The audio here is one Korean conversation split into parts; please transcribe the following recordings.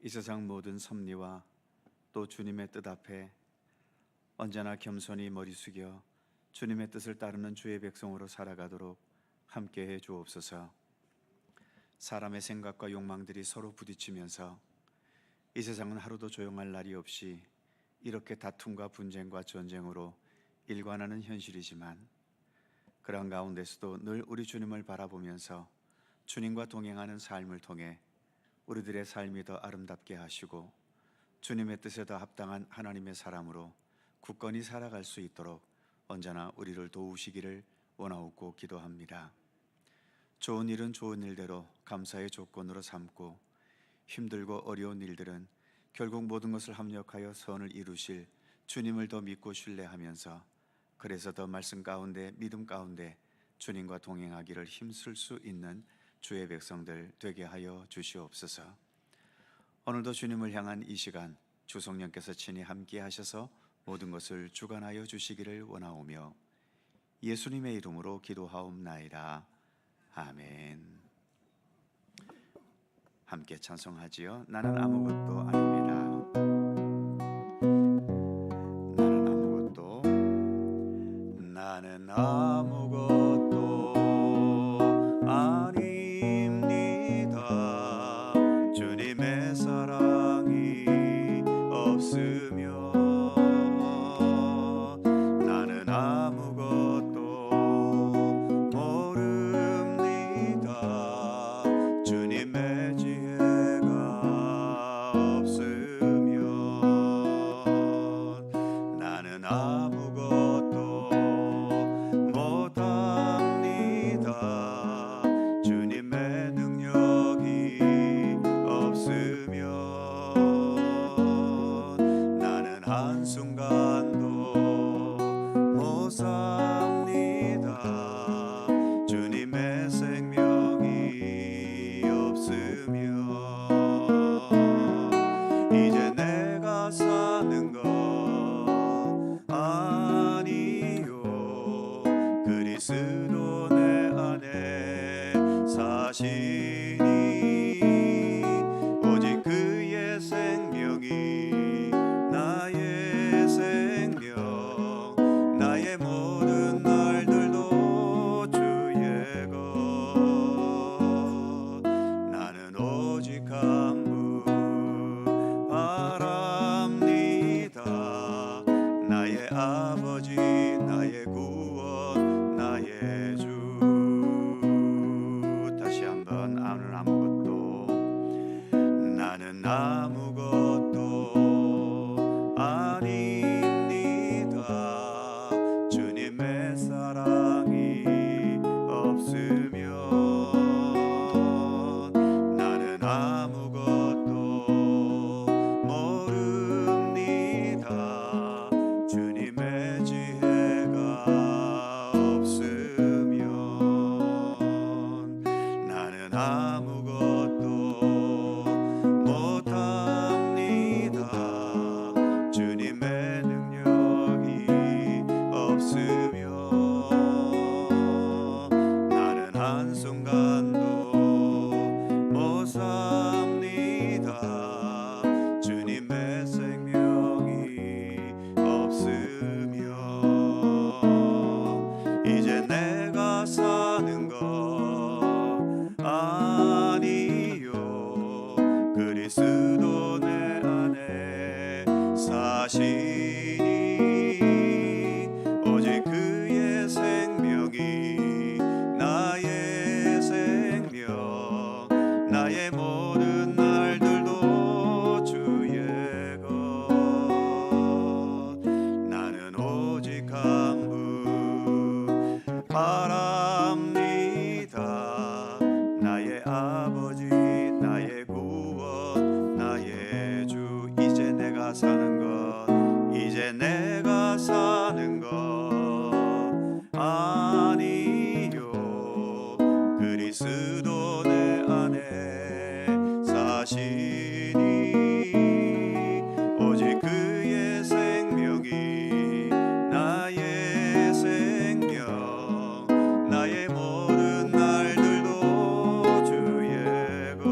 이 세상 모든 섭리와 또 주님의 뜻 앞에 언제나 겸손히 머리 숙여 주님의 뜻을 따르는 주의 백성으로 살아가도록 함께해 주옵소서. 사람의 생각과 욕망들이 서로 부딪히면서 이 세상은 하루도 조용할 날이 없이 이렇게 다툼과 분쟁과 전쟁으로 일관하는 현실이지만, 그런 가운데서도 늘 우리 주님을 바라보면서 주님과 동행하는 삶을 통해 우리들의 삶이 더 아름답게 하시고 주님의 뜻에 더 합당한 하나님의 사람으로 굳건히 살아갈 수 있도록 언제나 우리를 도우시기를 원하옵고 기도합니다. 좋은 일은 좋은 일대로 감사의 조건으로 삼고, 힘들고 어려운 일들은 결국 모든 것을 합력하여 선을 이루실 주님을 더 믿고 신뢰하면서, 그래서 더 말씀 가운데 믿음 가운데 주님과 동행하기를 힘쓸 수 있는 주의 백성들 되게 하여 주시옵소서. 오늘도 주님을 향한 이 시간 주 성령께서 친히 함께 하셔서 모든 것을 주관하여 주시기를 원하오며 예수님의 이름으로 기도하옵나이다. 아멘. 함께 찬송하지요. 나는 아무것도 아닙니다. 나는 아무것도 아닙니다. 주님의 사랑이 없으면 나는 아무것도 모릅니다. 주님의 지혜가 없으면 나는 아무것도 못합니다. 주님의 능력이 없으면 나는 한순간도 못 삽니다. 주님의 생명이 없으면 이제 내가 사는 것 아니요, 그리스도 내 안에 사시니 오직 그의 생명이 나의 생명, 나의 모든 날들도 주의 것. 나는 오직 한 분 바랍니다. 나의 아버지, 나의 구원, 나의 주. 다시 한번 나는 아무것도 아닙니다. 주님의 사랑이 없으면 나는 아무것도 모릅니다. 주님의 지혜가 없으면 나는 아무것도 못합니다. 주님의 능력이 없으면 나는 한순간도 못 삽니다. 주님의 생명이 없으면 이제 내가 사는 것 아니요, 그리스도 내 안에 사시니 오직 그의 생명이 나의 생명, 나의 모든 날들도 주의 것. 나는 오직 한 분 바랍니다. 나의 아버지, 나의 구원, 나의 주. 이제 내가 사는 것, 이제 내가 사는 것 아니요, 그리스도 내 안에 사시니 오직 그의 생명이 나의 생명, 나의 모든 날들도 주의 것.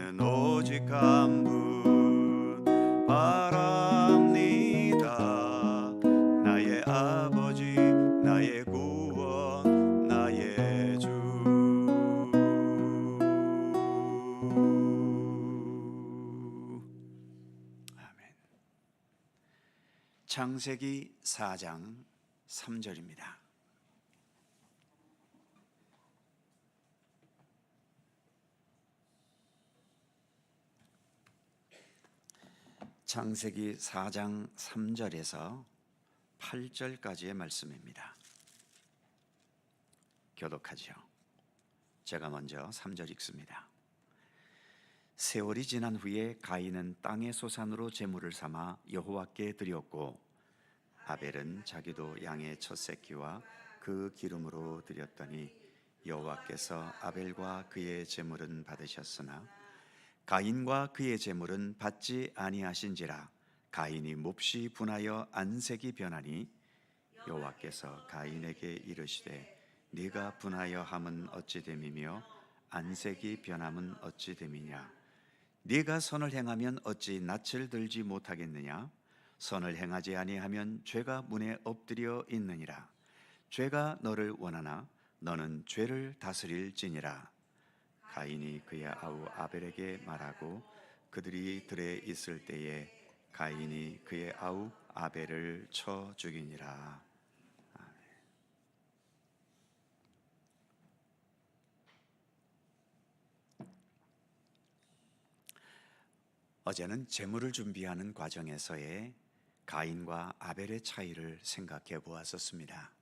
나는 오직 한 분 바랍니다. 나의 아버지, 나의 구원, 나의 주. 아멘. 창세기 4장 3절입니다. 창세기 4장 3절에서 8절까지의 말씀입니다. 교독하죠. 제가 먼저 3절 읽습니다. 세월이 지난 후에 가인은 땅의 소산으로 제물을 삼아 여호와께 드렸고 아벨은 자기도 양의 첫 새끼와 그 기름으로 드렸더니 여호와께서 아벨과 그의 제물은 받으셨으나 가인과 그의 제물은 받지 아니하신지라. 가인이 몹시 분하여 안색이 변하니 여호와께서 가인에게 이르시되 네가 분하여 함은 어찌 됨이며 안색이 변함은 어찌 됨이냐. 네가 선을 행하면 어찌 낯을 들지 못하겠느냐. 선을 행하지 아니하면 죄가 문에 엎드려 있느니라. 죄가 너를 원하나 너는 죄를 다스릴지니라. 가인이 그의 아우 아벨에게 말하고 그들이 들에 있을 때에 가인이 그의 아우 아벨을 쳐 죽이니라. 아멘. 어제는 제물을 준비하는 과정에서의 가인과 아벨의 차이를 생각해 보았었습니다.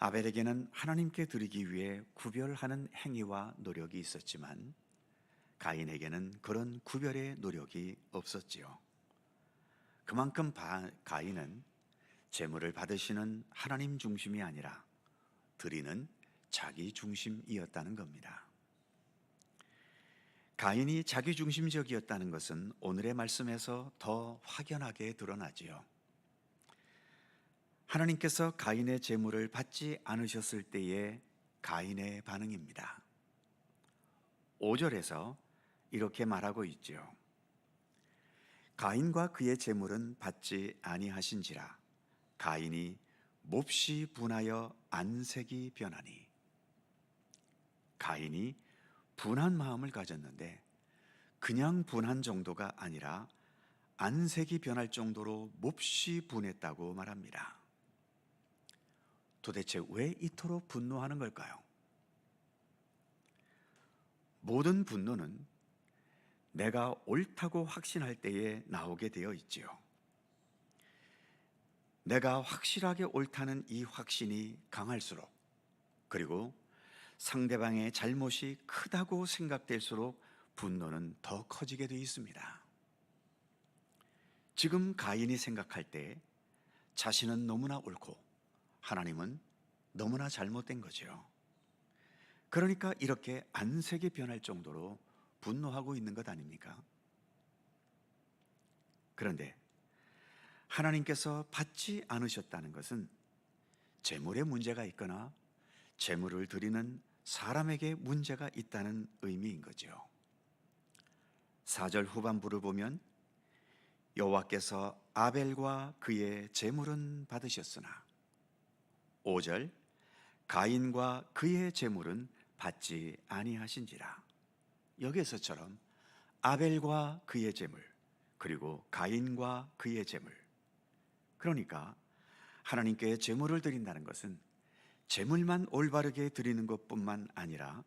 아벨에게는 하나님께 드리기 위해 구별하는 행위와 노력이 있었지만 가인에게는 그런 구별의 노력이 없었지요. 그만큼 가인은 제물을 받으시는 하나님 중심이 아니라 드리는 자기 중심이었다는 겁니다. 가인이 자기 중심적이었다는 것은 오늘의 말씀에서 더 확연하게 드러나지요. 하나님께서 가인의 제물을 받지 않으셨을 때의 가인의 반응입니다. 5절에서 이렇게 말하고 있죠. 가인과 그의 제물은 받지 아니하신지라. 가인이 몹시 분하여 안색이 변하니. 가인이 분한 마음을 가졌는데 그냥 분한 정도가 아니라 안색이 변할 정도로 몹시 분했다고 말합니다. 도대체 왜 이토록 분노하는 걸까요? 모든 분노는 내가 옳다고 확신할 때에 나오게 되어 있지요. 내가 확실하게 옳다는 이 확신이 강할수록, 그리고 상대방의 잘못이 크다고 생각될수록 분노는 더 커지게 되어 있습니다. 지금 가인이 생각할 때 자신은 너무나 옳고 하나님은 너무나 잘못된 거죠. 그러니까 이렇게 안색이 변할 정도로 분노하고 있는 것 아닙니까? 그런데 하나님께서 받지 않으셨다는 것은 제물에 문제가 있거나 제물을 드리는 사람에게 문제가 있다는 의미인 거죠. 4절 후반부를 보면 여호와께서 아벨과 그의 제물은 받으셨으나 5절 가인과 그의 제물은 받지 아니하신지라. 여기에서처럼 아벨과 그의 제물, 그리고 가인과 그의 제물, 그러니까 하나님께 제물을 드린다는 것은 제물만 올바르게 드리는 것뿐만 아니라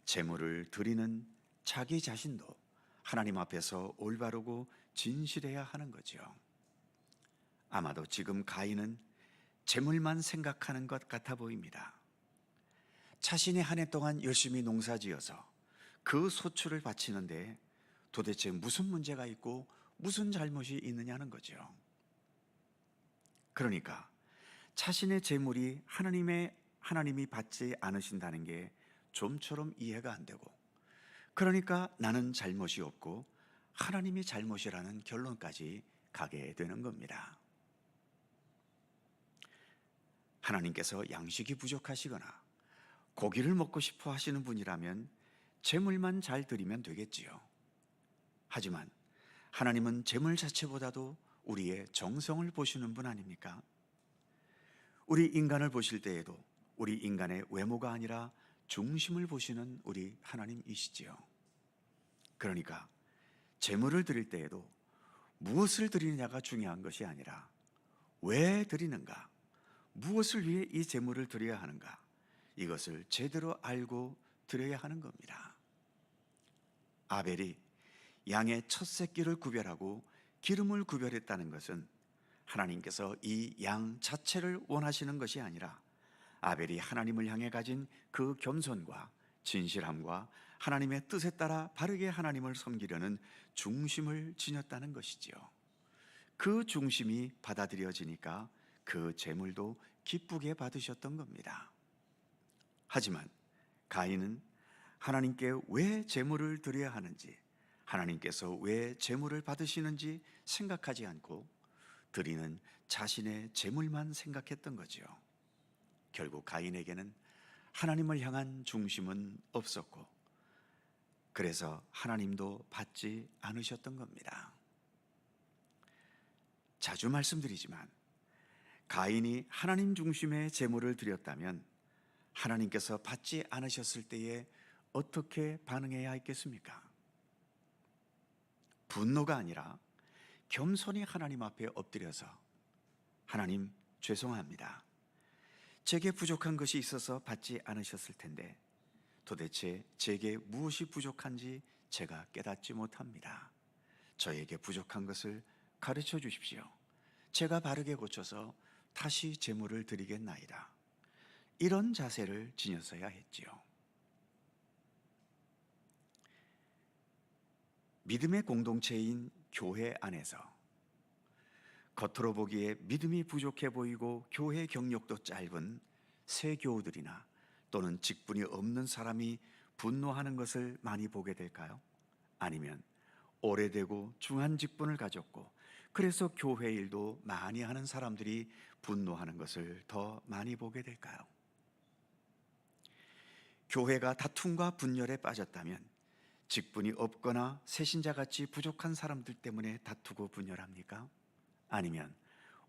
제물을 드리는 자기 자신도 하나님 앞에서 올바르고 진실해야 하는 거죠. 아마도 지금 가인은 제물만 생각하는 것 같아 보입니다. 자신이 한 해 동안 열심히 농사지어서 그 소출을 바치는데 도대체 무슨 문제가 있고 무슨 잘못이 있느냐는 거죠. 그러니까 자신의 재물이 하나님이 받지 않으신다는 게 좀처럼 이해가 안 되고, 그러니까 나는 잘못이 없고 하나님이 잘못이라는 결론까지 가게 되는 겁니다. 하나님께서 양식이 부족하시거나 고기를 먹고 싶어 하시는 분이라면 재물만 잘 드리면 되겠지요. 하지만 하나님은 재물 자체보다도 우리의 정성을 보시는 분 아닙니까? 우리 인간을 보실 때에도 우리 인간의 외모가 아니라 중심을 보시는 우리 하나님이시지요. 그러니까 재물을 드릴 때에도 무엇을 드리느냐가 중요한 것이 아니라 왜 드리는가, 무엇을 위해 이 재물을 드려야 하는가, 이것을 제대로 알고 드려야 하는 겁니다. 아벨이 양의 첫 새끼를 구별하고 기름을 구별했다는 것은 하나님께서 이 양 자체를 원하시는 것이 아니라 아벨이 하나님을 향해 가진 그 겸손과 진실함과 하나님의 뜻에 따라 바르게 하나님을 섬기려는 중심을 지녔다는 것이지요. 그 중심이 받아들여지니까 그 제물도 기쁘게 받으셨던 겁니다. 하지만 가인은 하나님께 왜 제물을 드려야 하는지, 하나님께서 왜 제물을 받으시는지 생각하지 않고 드리는 자신의 제물만 생각했던 거지요. 결국 가인에게는 하나님을 향한 중심은 없었고, 그래서 하나님도 받지 않으셨던 겁니다. 자주 말씀드리지만 가인이 하나님 중심의 제물을 드렸다면 하나님께서 받지 않으셨을 때에 어떻게 반응해야 했겠습니까? 분노가 아니라 겸손히 하나님 앞에 엎드려서 하나님, 죄송합니다. 제게 부족한 것이 있어서 받지 않으셨을 텐데 도대체 제게 무엇이 부족한지 제가 깨닫지 못합니다. 저에게 부족한 것을 가르쳐 주십시오. 제가 바르게 고쳐서 다시 제물을 드리겠나이다. 이런 자세를 지녔어야 했지요. 믿음의 공동체인 교회 안에서 겉으로 보기에 믿음이 부족해 보이고 교회 경력도 짧은 새 교우들이나 또는 직분이 없는 사람이 분노하는 것을 많이 보게 될까요? 아니면 오래되고 중한 직분을 가졌고 그래서 교회 일도 많이 하는 사람들이 분노하는 것을 더 많이 보게 될까요? 교회가 다툼과 분열에 빠졌다면 직분이 없거나 새신자같이 부족한 사람들 때문에 다투고 분열합니까? 아니면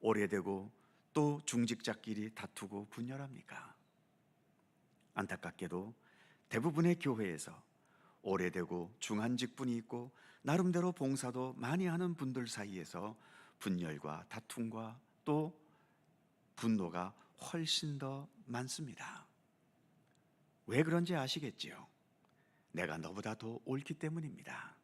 오래되고 또 중직자끼리 다투고 분열합니까? 안타깝게도 대부분의 교회에서 오래되고 중한 직분이 있고 나름대로 봉사도 많이 하는 분들 사이에서 분열과 다툼과 또 분노가 훨씬 더 많습니다. 왜 그런지 아시겠지요? 내가 너보다 더 옳기 때문입니다.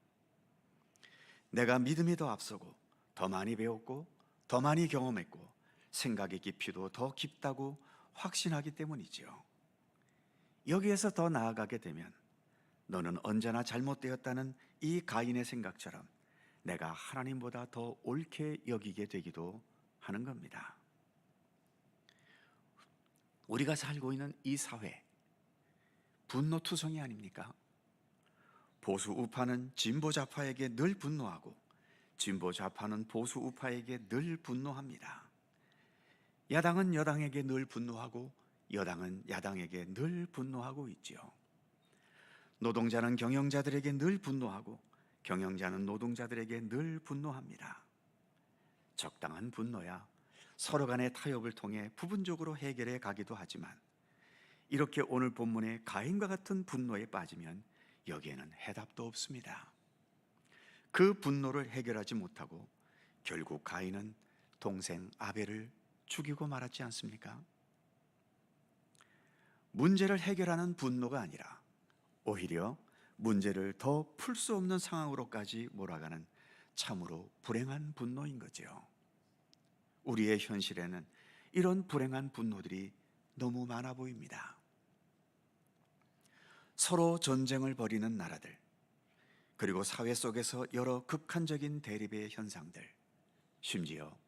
내가 믿음이 더 앞서고 더 많이 배웠고 더 많이 경험했고 생각의 깊이도 더 깊다고 확신하기 때문이지요. 여기에서 더 나아가게 되면 너는 언제나 잘못되었다는 이 가인의 생각처럼 내가 하나님보다 더 옳게 여기게 되기도 하는 겁니다. 우리가 살고 있는 이 사회, 분노투성이 아닙니까? 보수 우파는 진보 좌파에게 늘 분노하고 진보 좌파는 보수 우파에게 늘 분노합니다. 야당은 여당에게 늘 분노하고 여당은 야당에게 늘 분노하고 있지요. 노동자는 경영자들에게 늘 분노하고 경영자는 노동자들에게 늘 분노합니다. 적당한 분노야 서로 간의 타협을 통해 부분적으로 해결해 가기도 하지만 이렇게 오늘 본문의 가인과 같은 분노에 빠지면 여기에는 해답도 없습니다. 그 분노를 해결하지 못하고 결국 가인은 동생 아벨을 죽이고 말았지 않습니까? 문제를 해결하는 분노가 아니라 오히려 문제를 더 풀 수 없는 상황으로까지 몰아가는 참으로 불행한 분노인 거죠. 우리의 현실에는 이런 불행한 분노들이 너무 많아 보입니다. 서로 전쟁을 벌이는 나라들, 그리고 사회 속에서 여러 극한적인 대립의 현상들, 심지어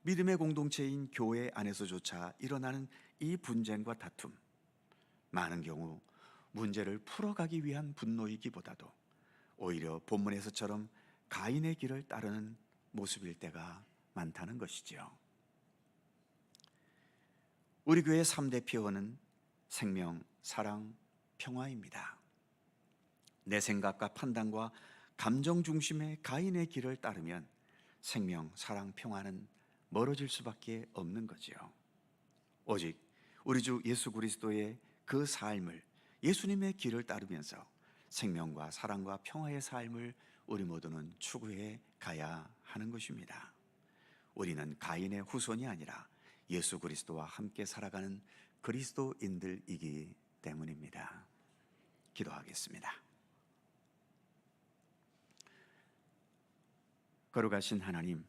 믿음의 공동체인 교회 안에서조차 일어나는 이 분쟁과 다툼, 많은 경우 문제를 풀어가기 위한 분노이기보다도 오히려 본문에서처럼 가인의 길을 따르는 모습일 때가 많다는 것이지요. 우리 교회 3대 표어는 생명, 사랑, 평화입니다. 내 생각과 판단과 감정 중심의 가인의 길을 따르면 생명, 사랑, 평화는 멀어질 수밖에 없는 거지요. 오직 우리 주 예수 그리스도의 그 삶을, 예수님의 길을 따르면서 생명과 사랑과 평화의 삶을 우리 모두는 추구해 가야 하는 것입니다. 우리는 가인의 후손이 아니라 예수 그리스도와 함께 살아가는 그리스도인들이기 때문입니다. 기도하겠습니다. 거룩하신 하나님,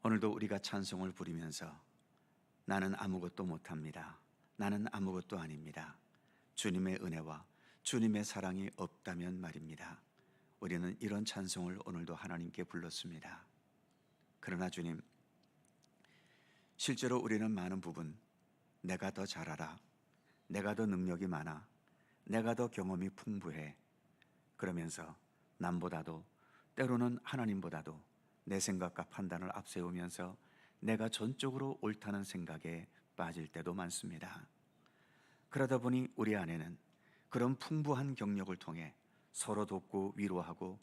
오늘도 우리가 찬송을 부리면서 나는 아무것도 못합니다, 나는 아무것도 아닙니다, 주님의 은혜와 주님의 사랑이 없다면 말입니다, 우리는 이런 찬송을 오늘도 하나님께 불렀습니다. 그러나 주님, 실제로 우리는 많은 부분 내가 더 잘 알아, 내가 더 능력이 많아, 내가 더 경험이 풍부해, 그러면서 남보다도, 때로는 하나님보다도 내 생각과 판단을 앞세우면서 내가 전적으로 옳다는 생각에 빠질 때도 많습니다. 그러다 보니 우리 안에는 그런 풍부한 경력을 통해 서로 돕고 위로하고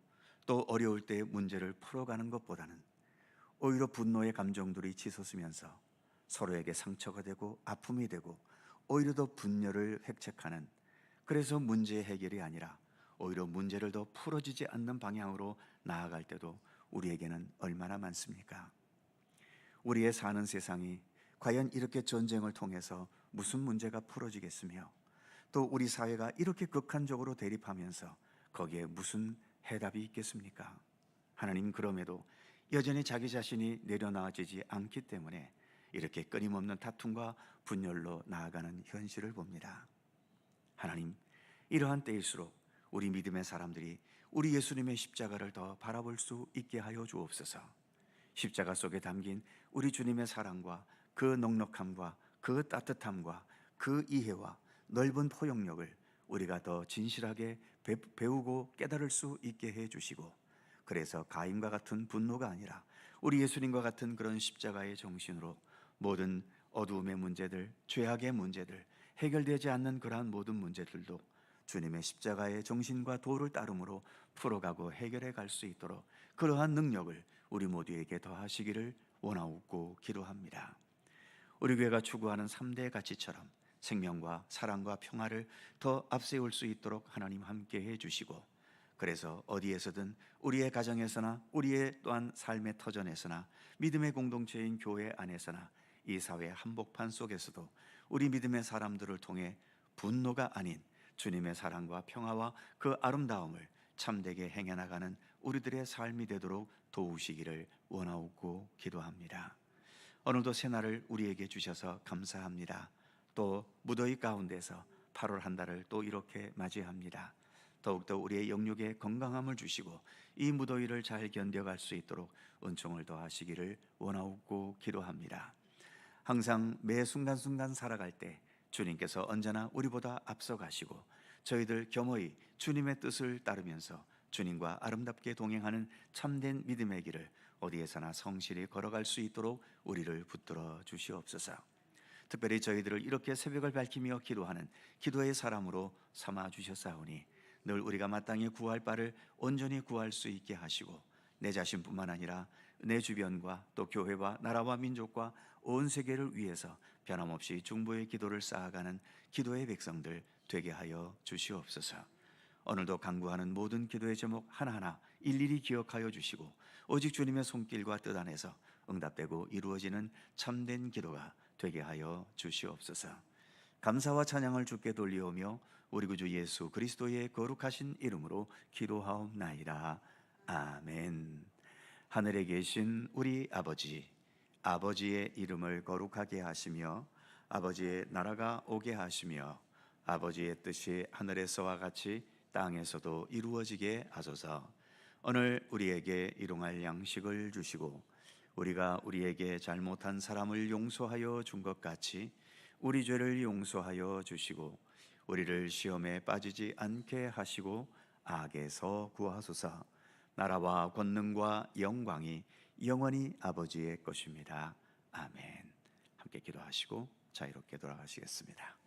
또 어려울 때 문제를 풀어가는 것보다는 오히려 분노의 감정들이 치솟으면서 서로에게 상처가 되고 아픔이 되고 오히려 더 분열을 획책하는, 그래서 문제 해결이 아니라 오히려 문제를 더 풀어지지 않는 방향으로 나아갈 때도 우리에게는 얼마나 많습니까? 우리의 사는 세상이 과연 이렇게 전쟁을 통해서 무슨 문제가 풀어지겠으며, 또 우리 사회가 이렇게 극한적으로 대립하면서 거기에 무슨 해답이 있겠습니까? 하나님, 그럼에도 여전히 자기 자신이 내려놔지지 않기 때문에 이렇게 끊임없는 다툼과 분열로 나아가는 현실을 봅니다. 하나님, 이러한 때일수록 우리 믿음의 사람들이 우리 예수님의 십자가를 더 바라볼 수 있게 하여 주옵소서. 십자가 속에 담긴 우리 주님의 사랑과 그 넉넉함과 그 따뜻함과 그 이해와 넓은 포용력을 우리가 더 진실하게 배우고 깨달을 수 있게 해 주시고, 그래서 가인과 같은 분노가 아니라 우리 예수님과 같은 그런 십자가의 정신으로 모든 어두움의 문제들, 죄악의 문제들, 해결되지 않는 그러한 모든 문제들도 주님의 십자가의 정신과 도를 따름으로 풀어가고 해결해 갈 수 있도록 그러한 능력을 우리 모두에게 더하시기를 원하옵고 기도합니다. 우리 교회가 추구하는 3대 가치처럼 생명과 사랑과 평화를 더 앞세울 수 있도록 하나님 함께 해 주시고, 그래서 어디에서든 우리의 가정에서나 우리의 또한 삶의 터전에서나 믿음의 공동체인 교회 안에서나 이 사회 한복판 속에서도 우리 믿음의 사람들을 통해 분노가 아닌 주님의 사랑과 평화와 그 아름다움을 참되게 행해 나가는 우리들의 삶이 되도록 도우시기를 원하옵고 기도합니다. 오늘도 새날을 우리에게 주셔서 감사합니다. 또 무더위 가운데서 8월 한 달을 또 이렇게 맞이합니다. 더욱더 우리의 영육에 건강함을 주시고 이 무더위를 잘 견뎌갈 수 있도록 은총을 더하시기를 원하옵고 기도합니다. 항상 매 순간순간 살아갈 때 주님께서 언제나 우리보다 앞서가시고 저희들 겸허히 주님의 뜻을 따르면서 주님과 아름답게 동행하는 참된 믿음의 길을 어디에서나 성실히 걸어갈 수 있도록 우리를 붙들어 주시옵소서. 특별히 저희들을 이렇게 새벽을 밝히며 기도하는 기도의 사람으로 삼아 주셨사오니 늘 우리가 마땅히 구할 바를 온전히 구할 수 있게 하시고, 내 자신뿐만 아니라 내 주변과 또 교회와 나라와 민족과 온 세계를 위해서 변함없이 중보의 기도를 쌓아가는 기도의 백성들 되게 하여 주시옵소서. 오늘도 간구하는 모든 기도의 제목 하나하나 일일이 기억하여 주시고 오직 주님의 손길과 뜻 안에서 응답되고 이루어지는 참된 기도가 되게 하여 주시옵소서. 감사와 찬양을 주께 돌리오며 우리 구주 예수 그리스도의 거룩하신 이름으로 기도하옵나이다. 아멘. 하늘에 계신 우리 아버지, 아버지의 이름을 거룩하게 하시며 아버지의 나라가 오게 하시며 아버지의 뜻이 하늘에서와 같이 땅에서도 이루어지게 하소서. 오늘 우리에게 일용할 양식을 주시고 우리가 우리에게 잘못한 사람을 용서하여 준 것 같이 우리 죄를 용서하여 주시고 우리를 시험에 빠지지 않게 하시고 악에서 구하소서. 나라와 권능과 영광이 영원히 아버지의 것입니다. 아멘. 함께 기도하시고 자유롭게 돌아가시겠습니다.